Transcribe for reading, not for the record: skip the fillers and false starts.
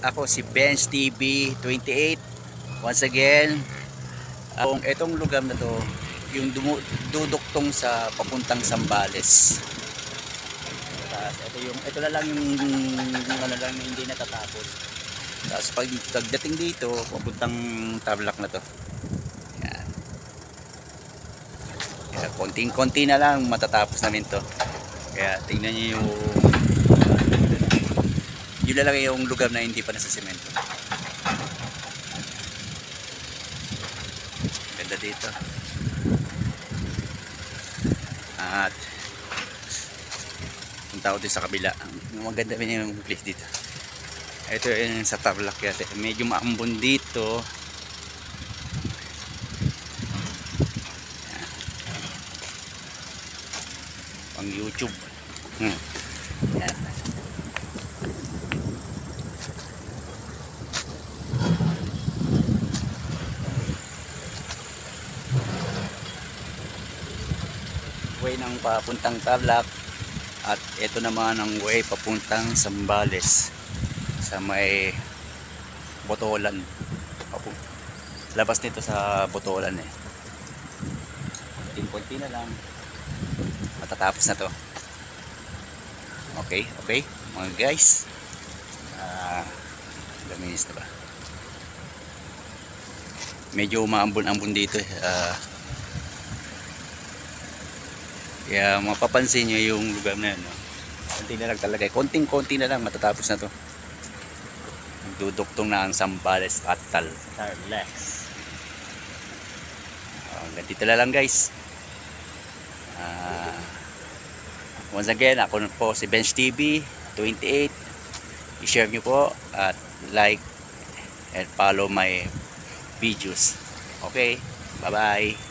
ako si Benz TV 28. Once again, itong lugar na to, yung duduktong sa papuntang Zambales. Ito na lang yung ano lang hindi natatapos. Tapos pagdating dito, papuntang Tarlac na to. Yan. Kaya konting-konti na lang matatapos namin to. Kaya tingnan niyo yung yun na lang yung lugar na hindi pa nasa semento. Ganda dito. At punta ko din sa kabila. Maganda pa yung place dito. Ito yung sa Tarlac yate. Medyo maambon dito. Pang YouTube. Yan. Way ng papuntang Tarlac at ito naman ang way papuntang Zambales sa may Botolan. Labas nito sa Botolan eh. Konti na lang matatapos na to. Okay mga guys, laminis na ba? Medyo umaambon-ambon dito eh. Kaya mapapansin nyo yung lugar na yun, no? Konti na lang talaga, konting-konti na lang matatapos na to. Duduktong na ang Zambales at Tarlac. Ganito na lang guys. Once again, ako po si Benz TV 28. I-share nyo po at like and follow my videos. Okay, bye bye.